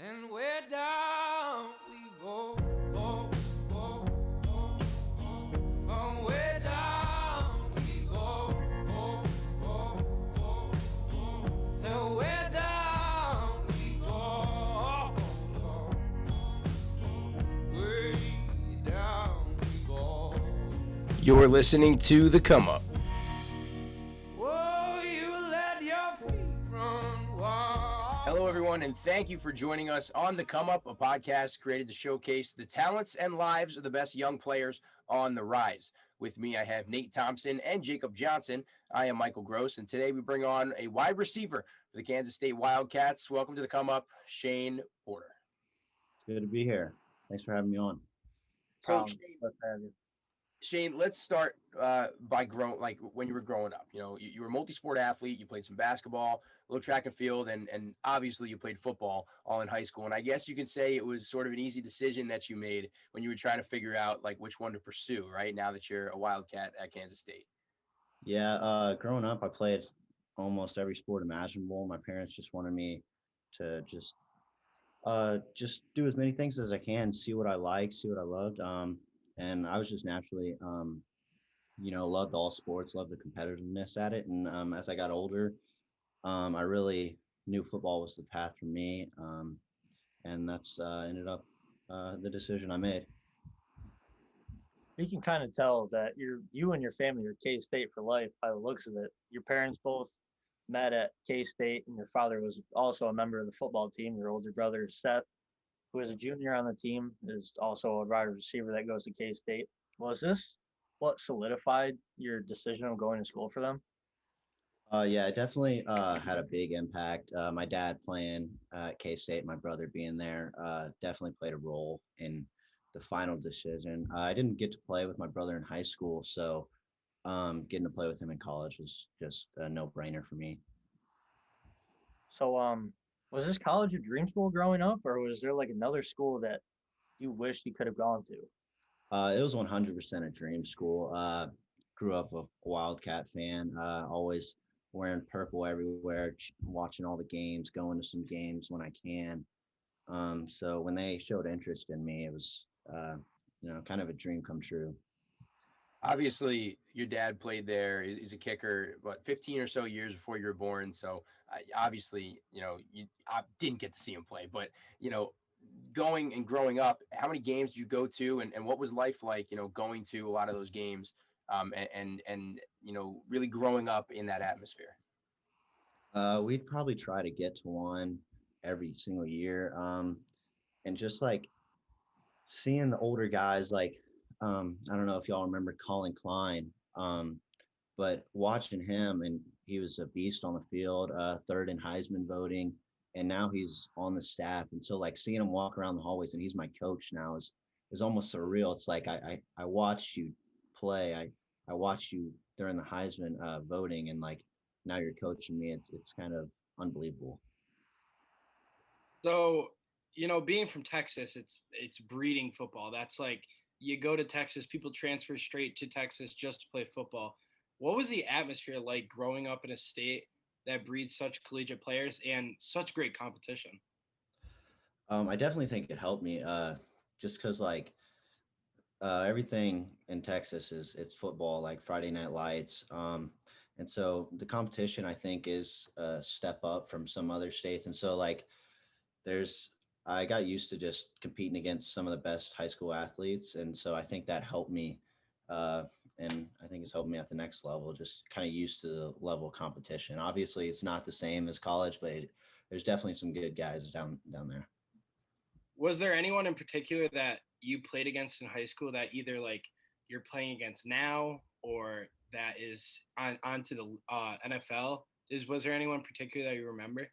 And where down we go, go, go, go, go. And where down we go, go, go, go, go. So where down we go, way down we go. You're listening to The Come Up. Whoa, you let your feet run wild. Hello, everyone, and thank you for joining us on The Come Up, a podcast created to showcase the talents and lives of the best young players on the rise. With me, I have Nate Thompson and Jacob Johnson. I am Michael Gross, and today we bring on a wide receiver for the Kansas State Wildcats. Welcome to The Come Up, Shane Porter. It's good to be here. Thanks for having me on. So, Shane, let's start by when you were growing up. You know, you were a multi-sport athlete. You played some basketball, a little track and field, and obviously you played football all in high school. And I guess you can say it was sort of an easy decision that you made when you were trying to figure out like which one to pursue, right? Now that you're a Wildcat at Kansas State. Yeah, growing up, I played almost every sport imaginable. My parents just wanted me to just do as many things as I can, see what I like, see what I loved. And I was just naturally, loved all sports, loved the competitiveness at it. And as I got older, I really knew football was the path for me. And that's ended up the decision I made. You can kind of tell that you and your family are K-State for life by the looks of it. Your parents both met at K-State, and your father was also a member of the football team. Your older brother, Seth, who is a junior on the team, is also a wide receiver that goes to K-State. Was this what solidified your decision of going to school for them? Yeah, it definitely had a big impact. My dad playing at K-State, my brother being there, definitely played a role in the final decision. I didn't get to play with my brother in high school, so getting to play with him in college was just a no-brainer for me. So, was this college your dream school growing up, or was there like another school that you wished you could have gone to? It was 100% a dream school. Grew up a Wildcat fan, always wearing purple everywhere, watching all the games, going to some games when I can. So when they showed interest in me, it was, kind of a dream come true. Obviously, your dad played there. He's a kicker, 15 or so years before you were born. So obviously, I didn't get to see him play, but you know, going and growing up, how many games did you go to, and what was life like, going to a lot of those games, and really growing up in that atmosphere? We'd probably try to get to one every single year. And just like seeing the older guys, like, I don't know if y'all remember Colin Klein, but watching him, and he was a beast on the field, third in Heisman voting, and now he's on the staff. And so like seeing him walk around the hallways, and he's my coach now, is almost surreal. It's like I watched you play. I watched you during the Heisman voting, and like now you're coaching me. It's kind of unbelievable. So, being from Texas, it's breeding football. That's like you go to Texas, people transfer straight to Texas just to play football. What was the atmosphere like growing up in a state that breeds such collegiate players and such great competition? I definitely think it helped me, just because like everything in Texas is it's football, like Friday Night Lights. And so the competition I think is a step up from some other states. And so like there's I got used to just competing against some of the best high school athletes, and so I think that helped me, uh, and I think it's helped me at the next level. Just kind of used to the level of competition. Obviously, it's not the same as college, but there's definitely some good guys down there. Was there anyone in particular that you played against in high school that either like you're playing against now or that is onto the NFL? Was there anyone in particular that you remember?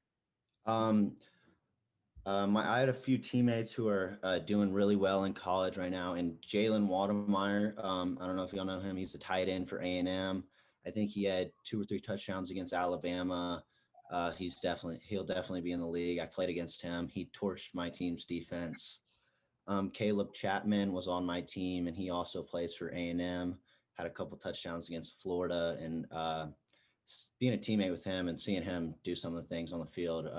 Um, I had a few teammates who are doing really well in college right now, and Jalen Watermeyer. I don't know if y'all know him. He's a tight end for A&M. I think he had 2 or 3 touchdowns against Alabama. He'll definitely be in the league. I played against him. He torched my team's defense. Caleb Chapman was on my team, and he also plays for A&M. Had a couple touchdowns against Florida, and being a teammate with him and seeing him do some of the things on the field.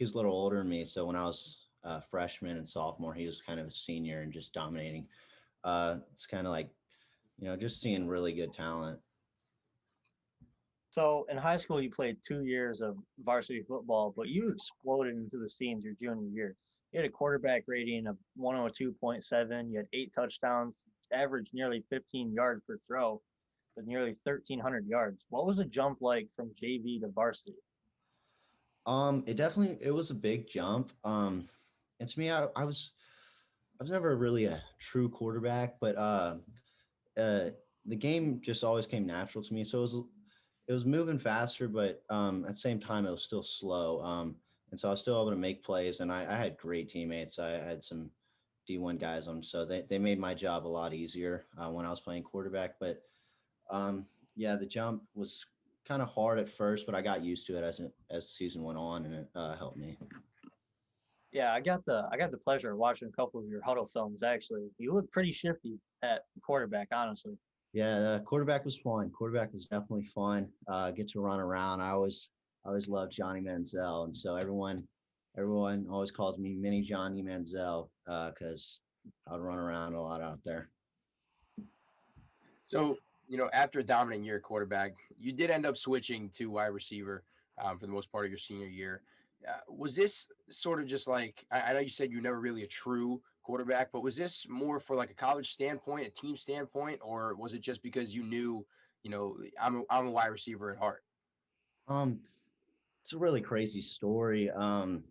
he's a little older than me. So when I was a freshman and sophomore, he was kind of a senior and just dominating. It's kind of like, just seeing really good talent. So in high school, you played 2 years of varsity football, but you exploded into the scenes your junior year. You had a quarterback rating of 102.7. You had 8 touchdowns, averaged nearly 15 yards per throw with nearly 1,300 yards. What was the jump like from JV to varsity? It was a big jump. And to me, I was never really a true quarterback, but uh, the game just always came natural to me. So it was moving faster, but at the same time, it was still slow. And so I was still able to make plays, and I had great teammates. I had some D1 guys on, so they made my job a lot easier when I was playing quarterback. But yeah, the jump was kind of hard at first, but I got used to it as the season went on, and it helped me. Yeah, I got the pleasure of watching a couple of your huddle films actually. You look pretty shifty at quarterback, honestly. Yeah, quarterback was fun. Quarterback was definitely fun. Get to run around. I always loved Johnny Manziel, and so everyone always calls me Mini Johnny Manziel because I would run around a lot out there. So, after a dominant year at quarterback, you did end up switching to wide receiver for the most part of your senior year. Was this sort of just like, I know you said you're never really a true quarterback, but was this more for like a college standpoint, a team standpoint, or was it just because you knew, I'm a wide receiver at heart? Um, it's a really crazy story. And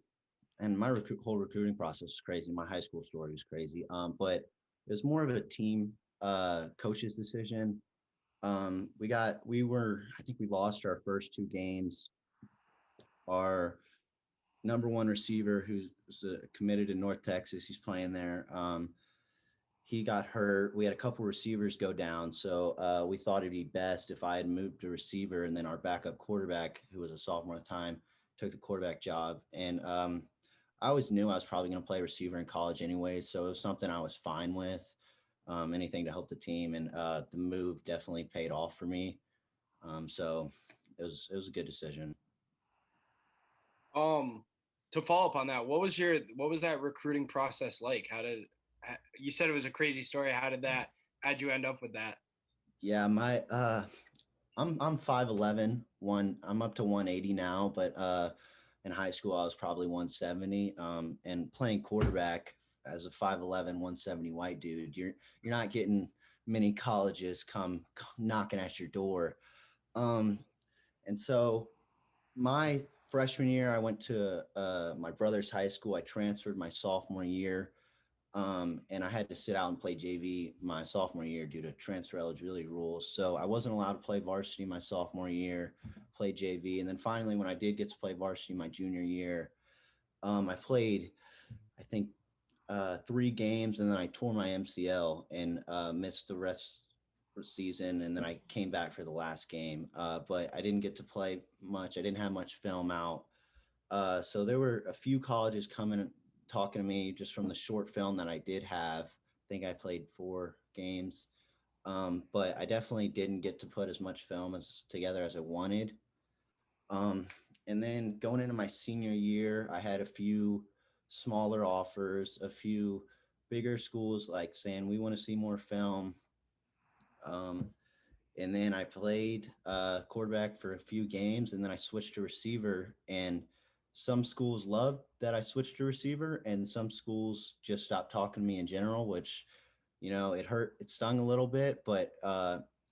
my whole recruiting process was crazy. My high school story was crazy. But it was more of a team coach's decision. I think we lost our first 2 games. Our number one receiver, who's committed to North Texas, he's playing there. He got hurt. We had a couple receivers go down, so we thought it'd be best if I had moved to receiver, and then our backup quarterback, who was a sophomore at the time, took the quarterback job. And I always knew I was probably going to play receiver in college anyway, so it was something I was fine with. Anything to help the team, and the move definitely paid off for me. So it was a good decision. Um, to follow up on that, what was that recruiting process like? You said it was a crazy story. How'd you end up with that? Yeah, I'm 5'11", I'm up to 180 now, but in high school I was probably 170. And playing quarterback as a 5'11", 170 white dude, you're not getting many colleges come knocking at your door. Um, and so my freshman year, I went to my brother's high school. I transferred my sophomore year, and I had to sit out and play JV my sophomore year due to transfer eligibility rules. So I wasn't allowed to play varsity my sophomore year, play JV. And then finally, when I did get to play varsity my junior year, I played, I think, 3 games, and then I tore my MCL and missed the rest of the season. And then I came back for the last game, but I didn't get to play much. I didn't have much film out. So there were a few colleges coming talking to me just from the short film that I did have. I think I played 4 games, but I definitely didn't get to put as much film together as I wanted. Um, and then going into my senior year, I had a few smaller offers, a few bigger schools like saying we want to see more film. Um, and then I played quarterback for a few games, and then I switched to receiver. And some schools loved that I switched to receiver, and some schools just stopped talking to me in general, which, it hurt. It stung a little bit, but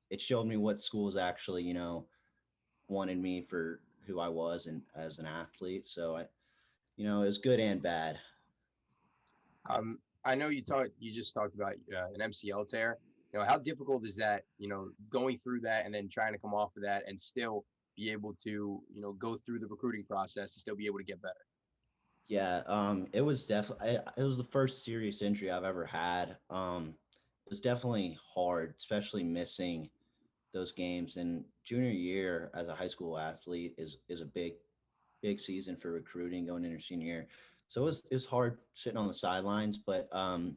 it showed me what schools actually, wanted me for who I was and as an athlete. So it was good and bad. I know you just talked about an MCL tear. How difficult is that? Going through that and then trying to come off of that and still be able to, go through the recruiting process and still be able to get better. Yeah, it was definitely it was the first serious injury I've ever had. It was definitely hard, especially missing those games. And junior year as a high school athlete is a big season for recruiting going into senior year. So it was hard sitting on the sidelines, but I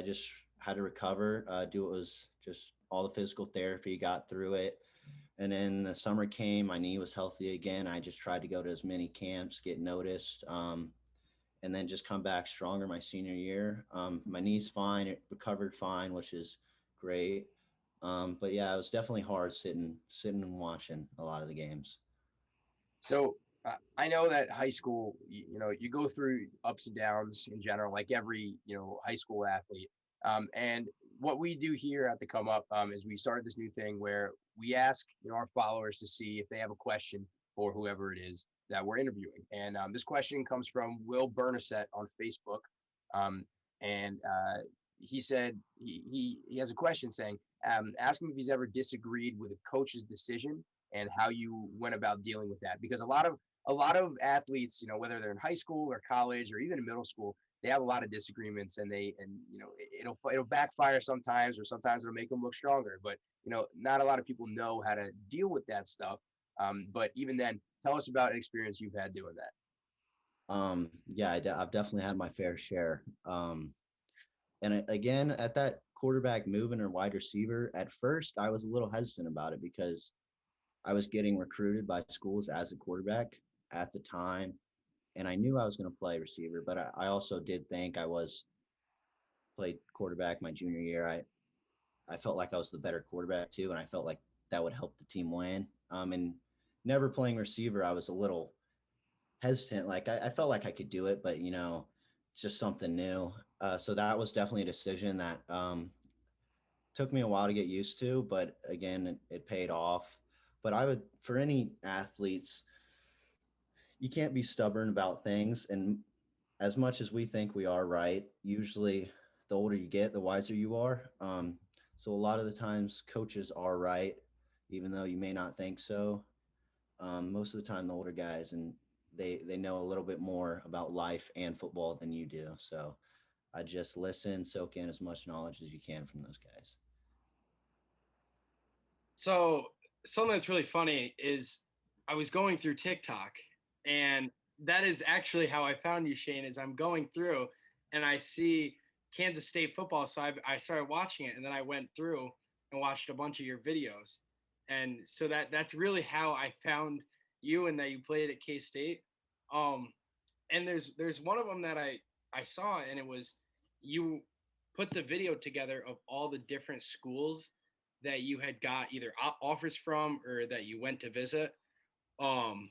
just had to recover, do what was just all the physical therapy, got through it. And then the summer came, my knee was healthy again. I just tried to go to as many camps, get noticed, and then just come back stronger my senior year. My knee's fine, it recovered fine, which is great. But yeah, it was definitely hard sitting and watching a lot of the games. So I know that high school, you go through ups and downs in general, like every, high school athlete. And what we do here at the Come Up is we started this new thing where we ask, our followers to see if they have a question for whoever it is that we're interviewing. And this question comes from Will Bernasset on Facebook. Um, and he said he has a question saying, ask him if he's ever disagreed with a coach's decision and how you went about dealing with that. Because a lot of athletes, whether they're in high school or college or even in middle school, they have a lot of disagreements, and it'll backfire sometimes, or sometimes it'll make them look stronger. But not a lot of people know how to deal with that stuff. But even then, tell us about an experience you've had doing that. Yeah, I've definitely had my fair share. And again, at that quarterback movement or wide receiver, at first I was a little hesitant about it because I was getting recruited by schools as a quarterback at the time, and I knew I was going to play receiver, but I also did think I was played quarterback my junior year. I felt like I was the better quarterback too, and I felt like that would help the team win. And never playing receiver, I was a little hesitant. Like I felt like I could do it, but it's just something new. So that was definitely a decision that took me a while to get used to, but again, it paid off. But I would, for any athletes, you can't be stubborn about things. And as much as we think we are right, usually the older you get, the wiser you are. So a lot of the times coaches are right, even though you may not think so. Most of the time, the older guys, and they know a little bit more about life and football than you do. So I just listen, soak in as much knowledge as you can from those guys. So something that's really funny is I was going through TikTok, and that is actually how I found you, Shane. Is I'm going through and I see Kansas State football, so I started watching it, and then I went through and watched a bunch of your videos, and so that's really how I found you and that you played at K State. Um, and there's one of them that I saw, and it was you put the video together of all the different schools that you had got either offers from or that you went to visit. Um,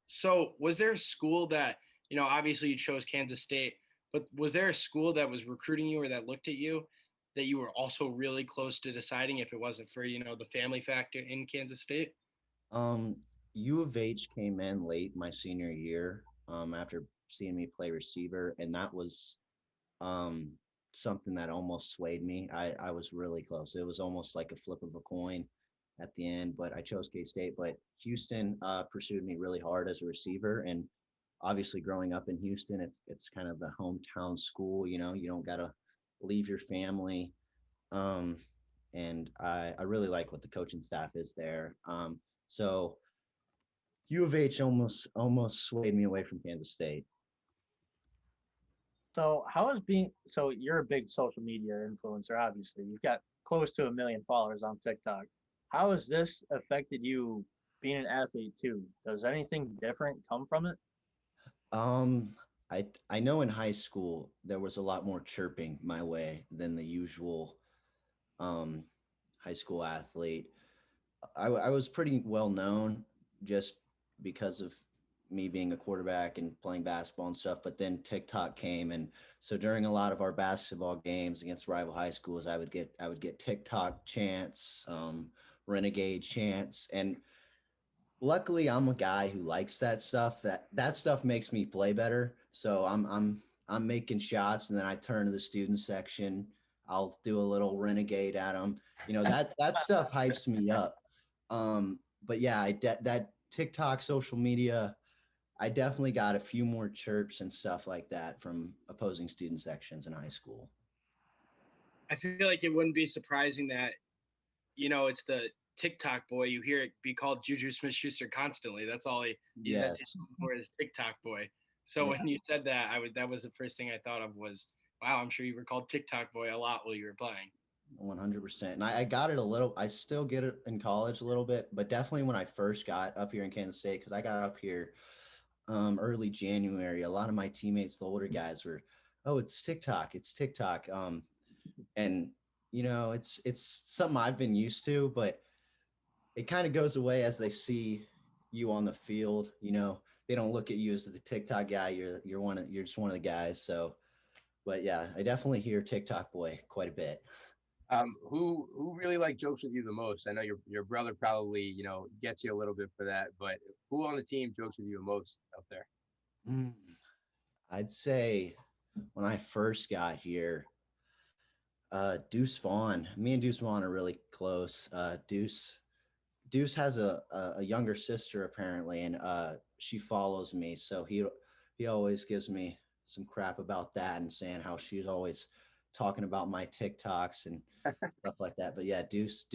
so was there a school that, obviously you chose Kansas State, but was there a school that was recruiting you or that looked at you that you were also really close to deciding if it wasn't for, the family factor in Kansas State? Um, U of H came in late my senior year, after seeing me play receiver, and that was um, something that almost swayed me. I was really close. It was almost like a flip of a coin at the end, but I chose K-State. But Houston pursued me really hard as a receiver, and obviously growing up in Houston, it's kind of the hometown school. You don't gotta leave your family. Um, and I really like what the coaching staff is there. So U of H almost swayed me away from Kansas State. So so you're a big social media influencer, obviously. You've got close to 1 million followers on TikTok. How has this affected you being an athlete too? Does anything different come from it? Um, I know in high school there was a lot more chirping my way than the usual um, high school athlete. I was pretty well known just because of me being a quarterback and playing basketball and stuff. But then TikTok came, and so during a lot of our basketball games against rival high schools, I would get TikTok chants, renegade chants, and luckily I'm a guy who likes that stuff. That stuff makes me play better. So I'm making shots, and then I turn to the student section. I'll do a little renegade at them. That stuff hypes me up. But yeah, that TikTok social media, I definitely got a few more chirps and stuff like that from opposing student sections in high school. I feel like it wouldn't be surprising that, it's the TikTok boy. You hear it be called Juju Smith-Schuster constantly. That's all Yes. that's for his TikTok boy. So Yeah. when you said that, that was the first thing I thought of was, wow, I'm sure you were called TikTok boy a lot while you were playing. 100%. And I got it a little, I still get it in college a little bit, but definitely when I first got up here in Kansas State, because I got up here early January, a lot of my teammates, the older guys were, oh, it's TikTok, it's TikTok. And it's something I've been used to, but it kind of goes away as they see you on the field. They don't look at you as the TikTok guy. You're just one of the guys. So, but yeah, I definitely hear TikTok boy quite a bit. Who really like jokes with you the most? I know your brother probably gets you a little bit for that, but who on the team jokes with you the most up there? I'd say when I first got here, Deuce Vaughn. Me and Deuce Vaughn are really close. Deuce has a younger sister apparently, and she follows me, so he always gives me some crap about that and saying how she's always talking about my TikToks and stuff like that. But yeah, Deuce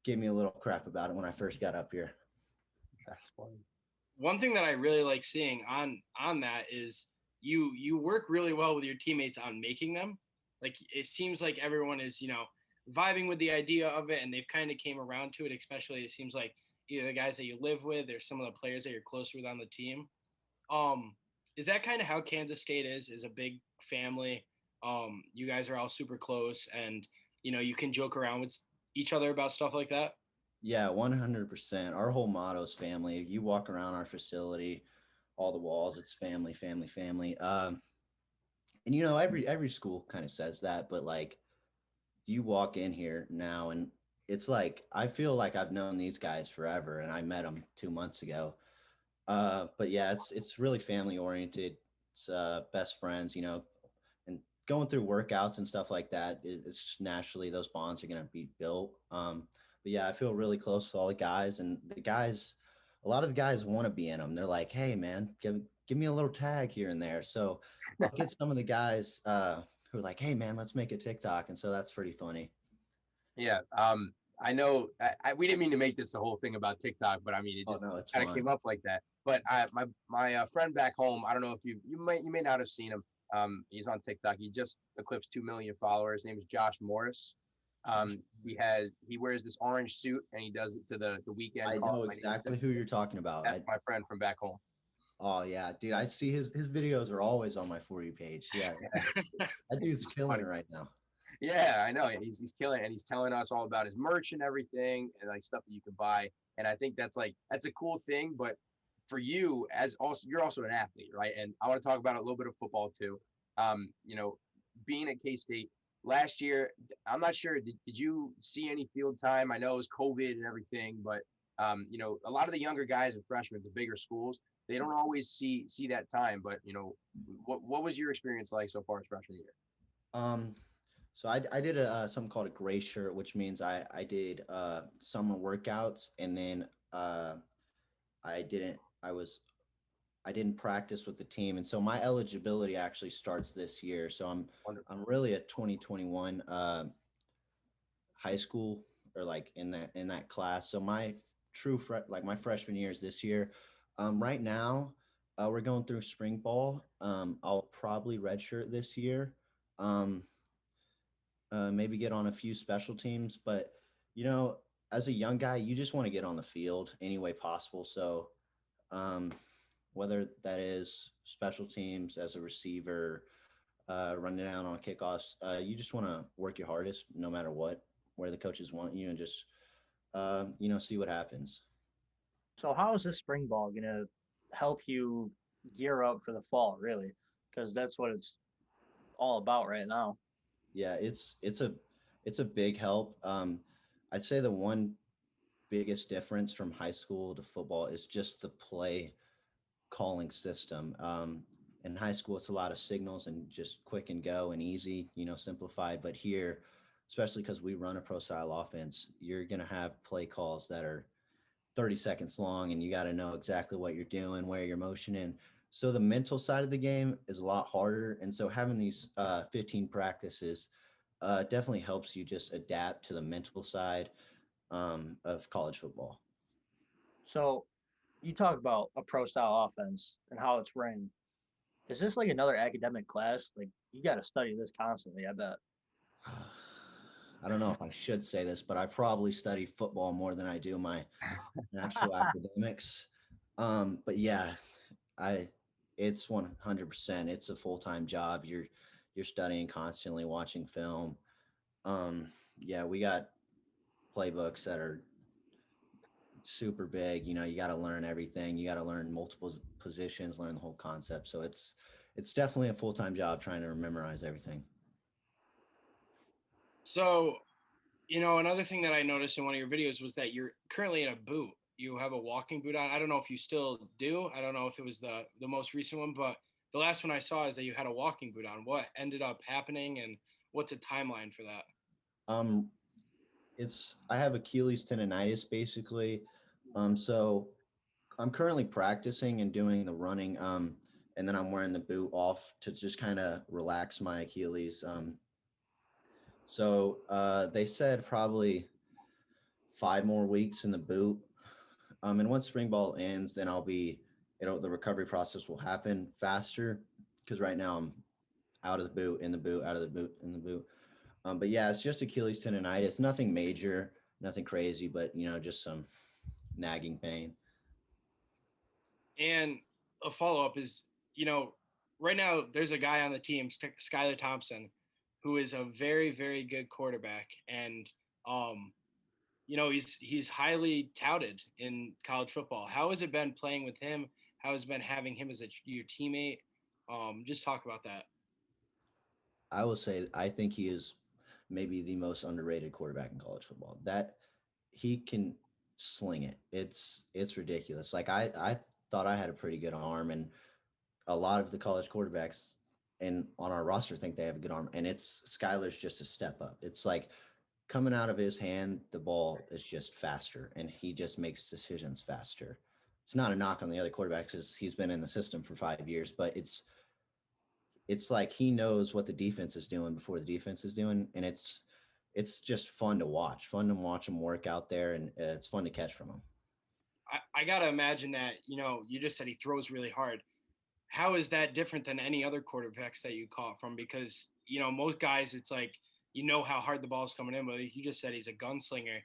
gave me a little crap about it when I first got up here. That's funny. One thing that I really like seeing on that is you work really well with your teammates on making them. Like it seems like everyone is, vibing with the idea of it, and they've kind of came around to it. Especially it seems like either the guys that you live with or some of the players that you're close with on the team. Is that kind of how Kansas State is a big family? You guys are all super close, and you can joke around with each other about stuff like that. Yeah, 100%. Our whole motto is family. If you walk around our facility, all the walls, it's family, family, family. And every school kind of says that, but like you walk in here now and it's like I feel like I've known these guys forever, and I met them 2 months ago. But yeah, it's really family oriented. It's best friends, and going through workouts and stuff like that. It's just naturally those bonds are gonna be built. But yeah, I feel really close to all the guys, and a lot of the guys want to be in them. They're like, hey man, give me a little tag here and there. So I'll get some of the guys who are like, hey man, let's make a TikTok, and so that's pretty funny. Yeah. I know we didn't mean to make this the whole thing about TikTok, but I mean, it just no, it's kind of fine. came up like that. But my friend back home, I don't know if you may not have seen him. He's on TikTok. He just eclipsed 2 million followers. His name is Josh Morris. He wears this orange suit and he does it to the weekend. I know exactly who you're talking about. That's my friend from back home. Oh yeah, dude, I see his videos are always on my For You page. Yeah, that dude's killing it right now. Yeah, I know. He's killing it, and he's telling us all about his merch and everything, and like stuff that you can buy. And I think that's a cool thing. But for you, you're also an athlete, right? And I want to talk about a little bit of football too. Being at K-State last year, I'm not sure. Did you see any field time? I know it was COVID and everything, but a lot of the younger guys and freshmen, the bigger schools, they don't always see that time. But what was your experience like so far as freshman year? So I did something called a gray shirt, which means I did summer workouts, and then I didn't practice with the team, and so my eligibility actually starts this year. So I'm really a 2021 high school, or like in that class. So my my freshman year is this year. Right now, we're going through spring ball. I'll probably redshirt this year. Maybe get on a few special teams, but as a young guy, you just want to get on the field any way possible. So whether that is special teams as a receiver, running down on kickoffs, you just want to work your hardest no matter where the coaches want you, and just see what happens. So how is this spring ball going to help you gear up for the fall, really? Because that's what it's all about right now. Yeah, it's a big help. I'd say the one biggest difference from high school to football is just the play calling system. In high school, it's a lot of signals and just quick and go and easy, simplified. But here, especially because we run a pro style offense, you're going to have play calls that are 30 seconds long, and you got to know exactly what you're doing, where you're motioning. So the mental side of the game is a lot harder. And so having these 15 practices definitely helps you just adapt to the mental side of college football. So you talk about a pro style offense and how it's ran. Is this like another academic class? Like you got to study this constantly, I bet. I don't know if I should say this, but I probably study football more than I do my actual academics. But yeah, I it's 100%. It's a full-time job. You're studying constantly, watching film. Um, yeah, we got playbooks that are super big. You know, you got to learn everything. You got to learn multiple positions, learn the whole concept. So it's definitely a full-time job trying to memorize everything. So, another thing that I noticed in one of your videos was that you're currently in a boot. You have a walking boot on. I don't know if you still do. I don't know if it was the most recent one, but the last one I saw is that you had a walking boot on. What ended up happening, and what's a timeline for that? Um, it's I have Achilles tendonitis basically. So I'm currently practicing and doing the running. And then I'm wearing the boot off to just kind of relax my Achilles. So they said probably 5 more weeks in the boot. And once spring ball ends, then the recovery process will happen faster because right now I'm out of the boot, in the boot, out of the boot, in the boot. But yeah, it's just Achilles tendonitis, nothing major, nothing crazy, but just some nagging pain. And a follow up is, right now there's a guy on the team, Skyler Thompson, who is a very, very good quarterback, and um, he's highly touted in college football. How has it been playing with him? How has it been having him as your teammate? Just talk about that. I will say I think he is maybe the most underrated quarterback in college football. That he can sling it. It's ridiculous. Like I thought I had a pretty good arm, and a lot of the college quarterbacks and on our roster think they have a good arm, and it's Skyler's just a step up. It's like coming out of his hand, the ball is just faster, and he just makes decisions faster. It's not a knock on the other quarterbacks because he's been in the system for 5 years, but it's like he knows what the defense is doing before the defense is doing, and it's just fun to watch him work out there, and it's fun to catch from him. I gotta imagine that you just said he throws really hard. How is that different than any other quarterbacks that you caught from? Because most guys, it's like how hard the ball's coming in, but you just said he's a gunslinger.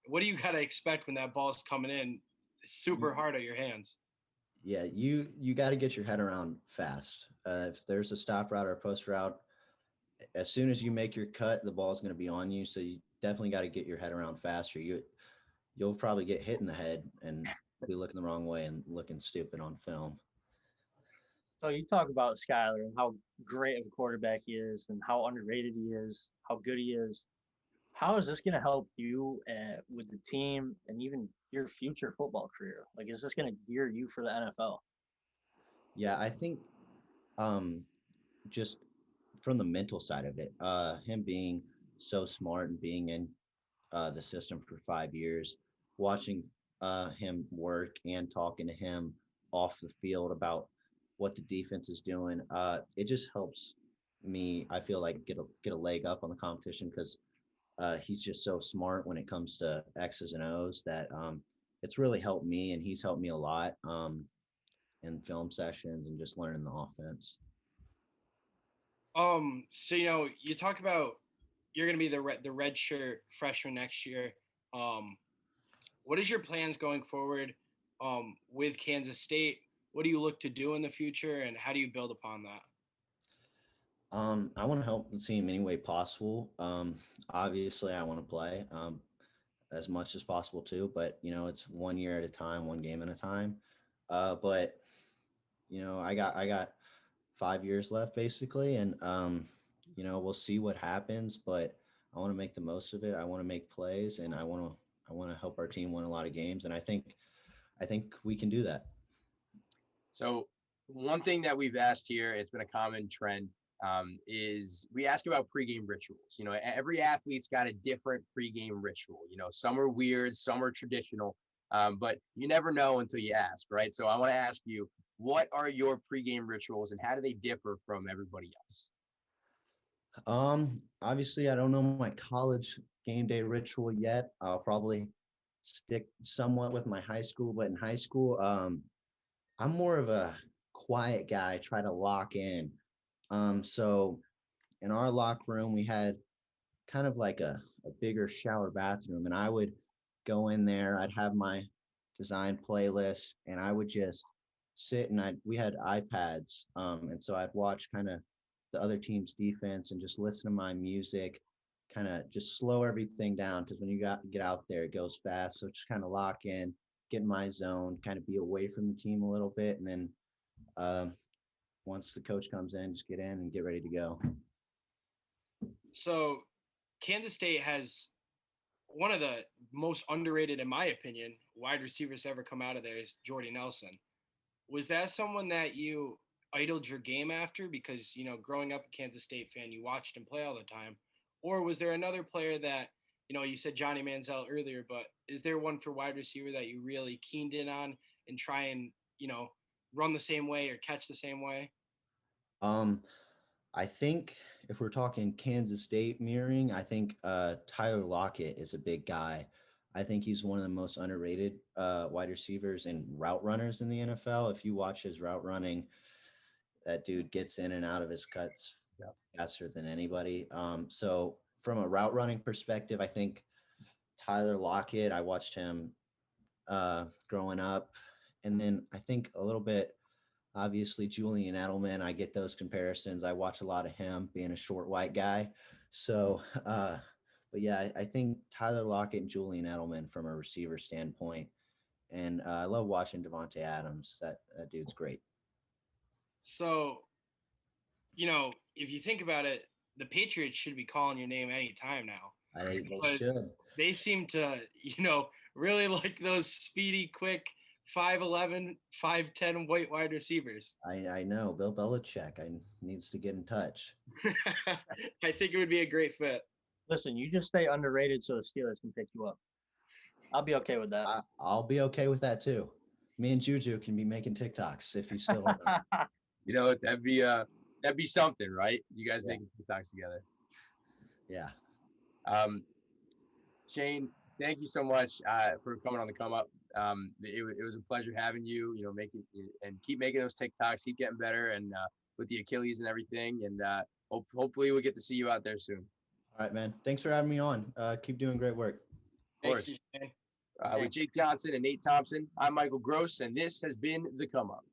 What do you gotta expect when that ball's coming in super hard at your hands? Yeah, you got to get your head around fast. If there's a stop route or a post route, as soon as you make your cut, the ball's going to be on you. So you definitely got to get your head around faster. You'll probably get hit in the head and be looking the wrong way and looking stupid on film. So you talk about Skyler and how great of a quarterback he is and how underrated he is, how good he is. How is this going to help you with the team and even your future football career? Like, is this going to gear you for the NFL? Yeah, I think um, just from the mental side of it, him being so smart and being in the system for 5 years, watching him work and talking to him off the field about what the defense is doing, it just helps me. I feel like get a leg up on the competition because he's just so smart when it comes to X's and O's that it's really helped me, and he's helped me a lot in film sessions and just learning the offense. So you talk about you're going to be the red shirt freshman next year. Um, what is your plans going forward with Kansas State? What do you look to do in the future, and how do you build upon that? I want to help the team any way possible. Obviously, I want to play as much as possible too, but it's 1 year at a time, one game at a time. But I got 5 years left basically, and we'll see what happens. But I want to make the most of it. I want to make plays, and I want to help our team win a lot of games, and I think we can do that. So one thing that we've asked here, it's been a common trend, is we ask about pregame rituals. Every athlete's got a different pregame ritual. Some are weird, some are traditional, but you never know until you ask, right? So I want to ask you, what are your pregame rituals and how do they differ from everybody else? Obviously, I don't know my college game day ritual yet. I'll probably stick somewhat with my high school, but in high school, I'm more of a quiet guy, try to lock in. So in our locker room, we had kind of like a bigger shower bathroom, and I would go in there. I'd have my design playlist, and I would just sit and we had iPads, and so I'd watch kind of the other team's defense and just listen to my music, kind of just slow everything down because when you get out there, it goes fast. So just kind of lock in, get in my zone, kind of be away from the team a little bit, and then once the coach comes in, just get in and get ready to go. So Kansas State has one of the most underrated, in my opinion, wide receivers to ever come out of there is Jordy Nelson. Was that someone that you idled your game after because, growing up a Kansas State fan, you watched him play all the time? Or was there another player that, you said Johnny Manziel earlier, but is there one for wide receiver that you really keened in on and try and, run the same way or catch the same way? I think if we're talking Kansas State mirroring, I think Tyler Lockett is a big guy. I think he's one of the most underrated wide receivers and route runners in the NFL. If you watch his route running, that dude gets in and out of his cuts faster than anybody. So from a route running perspective, I think Tyler Lockett, I watched him growing up. And then I think a little bit, obviously, Julian Edelman, I get those comparisons. I watch a lot of him being a short white guy. So, but yeah, I think Tyler Lockett and Julian Edelman from a receiver standpoint. And I love watching Devontae Adams. That dude's great. So, if you think about it, the Patriots should be calling your name anytime now. They should. They seem to, really like those speedy, quick 5'11", 5'10" white wide receivers. I know. Bill Belichick needs to get in touch. I think it would be a great fit. Listen, you just stay underrated so the Steelers can pick you up. I'll be okay with that. I'll be okay with that too. Me and Juju can be making TikToks if he's still on. That'd be something, right? You guys making TikToks together. Yeah. Shane, thank you so much for coming on the come up. It was a pleasure having you. Making and keep making those TikToks, keep getting better, and with the Achilles and everything. And hopefully we'll get to see you out there soon. All right, man. Thanks for having me on. Keep doing great work. Of course. Thank you, Shane. With Jake Johnson and Nate Thompson, I'm Michael Gross, and this has been The Come Up.